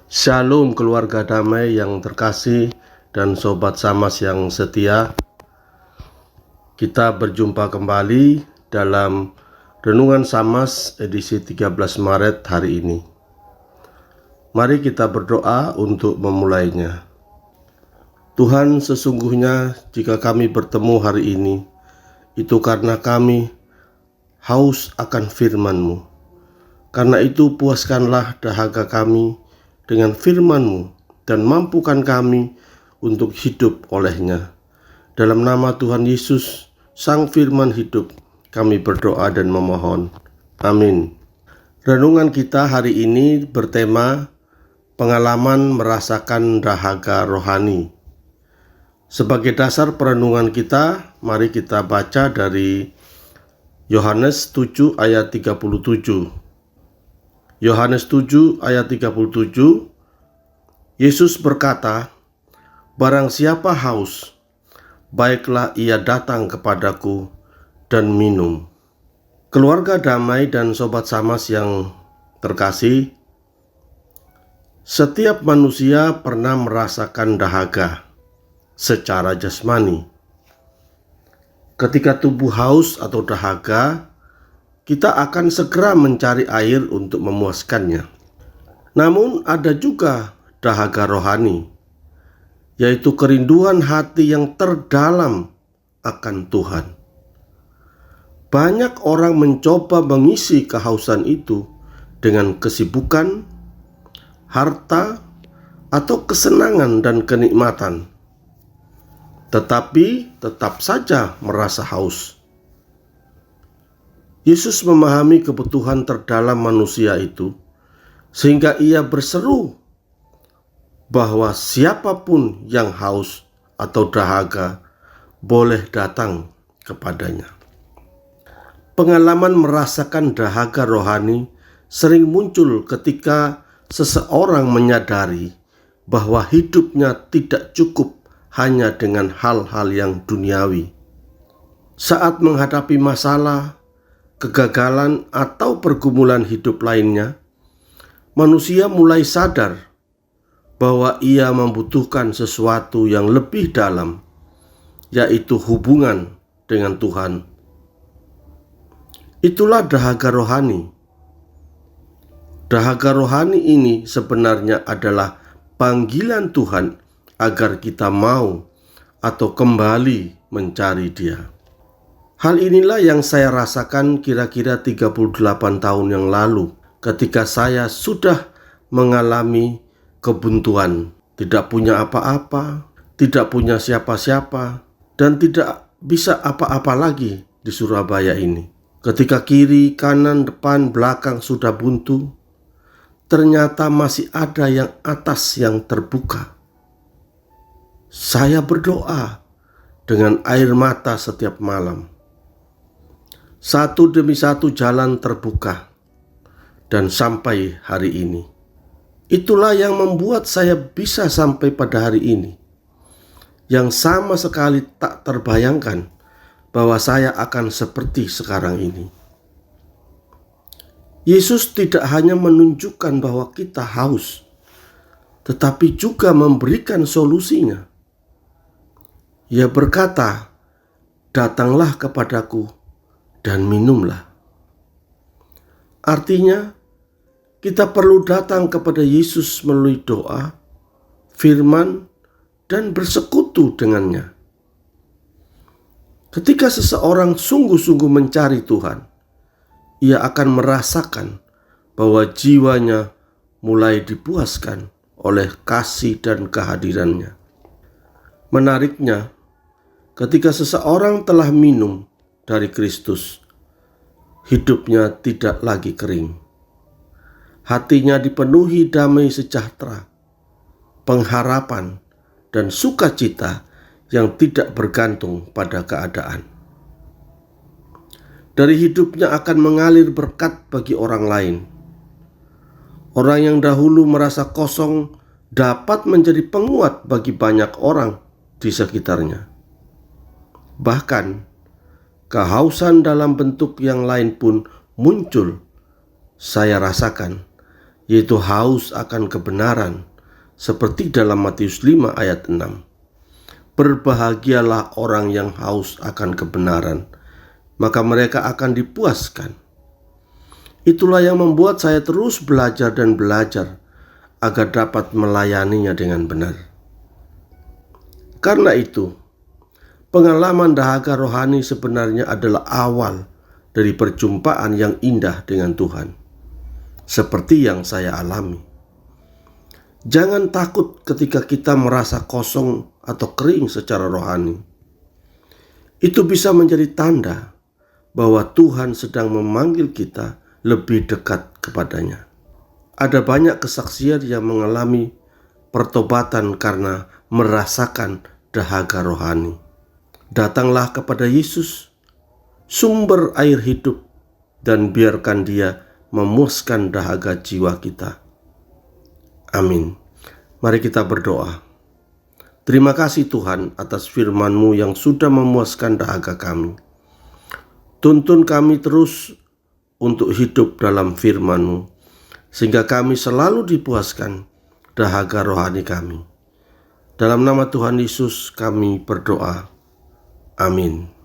Shalom keluarga damai yang terkasih dan sobat Samas yang setia. Kita berjumpa kembali dalam Renungan Samas edisi 13 Maret hari ini. Mari kita berdoa untuk memulainya. Tuhan, sesungguhnya jika kami bertemu hari ini, itu karena kami haus akan firman-Mu. Karena itu puaskanlah dahaga kami dengan firman-Mu dan mampukan kami untuk hidup olehnya. Dalam nama Tuhan Yesus, Sang Firman hidup, kami berdoa dan memohon. Amin. Renungan kita hari ini bertema pengalaman merasakan dahaga rohani. Sebagai dasar perenungan kita, mari kita baca dari Yohanes 7 ayat 37. Yohanes 7 ayat 37, Yesus berkata, "Barang siapa haus, baiklah ia datang kepadaku dan minum." Keluarga damai dan sobat Samas yang terkasih, setiap manusia pernah merasakan dahaga secara jasmani. Ketika tubuh haus atau dahaga, kita akan segera mencari air untuk memuaskannya. Namun ada juga dahaga rohani, yaitu kerinduan hati yang terdalam akan Tuhan. Banyak orang mencoba mengisi kehausan itu dengan kesibukan, harta, atau kesenangan dan kenikmatan, tetapi tetap saja merasa haus. Yesus memahami kebutuhan terdalam manusia itu, sehingga ia berseru bahwa siapapun yang haus atau dahaga boleh datang kepadanya. Pengalaman merasakan dahaga rohani sering muncul ketika seseorang menyadari bahwa hidupnya tidak cukup hanya dengan hal-hal yang duniawi. Saat menghadapi masalah, kegagalan, atau pergumulan hidup lainnya, manusia mulai sadar bahwa ia membutuhkan sesuatu yang lebih dalam, yaitu hubungan dengan Tuhan. Itulah dahaga rohani. Dahaga rohani ini sebenarnya adalah panggilan Tuhan agar kita mau atau kembali mencari Dia. Hal inilah yang saya rasakan kira-kira 38 tahun yang lalu ketika saya sudah mengalami kebuntuan, tidak punya apa-apa, tidak punya siapa-siapa, dan tidak bisa apa-apa lagi di Surabaya ini. Ketika kiri, kanan, depan, belakang sudah buntu, ternyata masih ada yang atas yang terbuka. Saya berdoa dengan air mata setiap malam. Satu demi satu jalan terbuka, dan sampai hari ini. Itulah yang membuat saya bisa sampai pada hari ini, yang sama sekali tak terbayangkan bahwa saya akan seperti sekarang ini. Yesus tidak hanya menunjukkan bahwa kita haus, tetapi juga memberikan solusinya. Ia berkata, "Datanglah kepadaku dan minumlah." Artinya, kita perlu datang kepada Yesus melalui doa, firman, dan bersekutu dengannya. Ketika seseorang sungguh-sungguh mencari Tuhan, ia akan merasakan bahwa jiwanya mulai dipuaskan oleh kasih dan kehadirannya. Menariknya, ketika seseorang telah minum dari Kristus, hidupnya tidak lagi kering. Hatinya dipenuhi damai sejahtera, pengharapan, dan sukacita yang tidak bergantung pada keadaan. Dari hidupnya akan mengalir berkat bagi orang lain. Orang yang dahulu merasa kosong dapat menjadi penguat bagi banyak orang di sekitarnya. Bahkan kehausan dalam bentuk yang lain pun muncul, saya rasakan, yaitu haus akan kebenaran, seperti dalam Matius 5 ayat 6. Berbahagialah orang yang haus akan kebenaran, maka mereka akan dipuaskan. Itulah yang membuat saya terus belajar dan belajar agar dapat melayaninya dengan benar. Karena itu, pengalaman dahaga rohani sebenarnya adalah awal dari perjumpaan yang indah dengan Tuhan, seperti yang saya alami. Jangan takut ketika kita merasa kosong atau kering secara rohani. Itu bisa menjadi tanda bahwa Tuhan sedang memanggil kita lebih dekat kepadanya. Ada banyak kesaksian yang mengalami pertobatan karena merasakan dahaga rohani. Datanglah kepada Yesus, sumber air hidup, dan biarkan Dia memuaskan dahaga jiwa kita. Amin. Mari kita berdoa. Terima kasih Tuhan atas firman-Mu yang sudah memuaskan dahaga kami. Tuntun kami terus untuk hidup dalam firman-Mu, sehingga kami selalu dipuaskan dahaga rohani kami. Dalam nama Tuhan Yesus kami berdoa. Amin.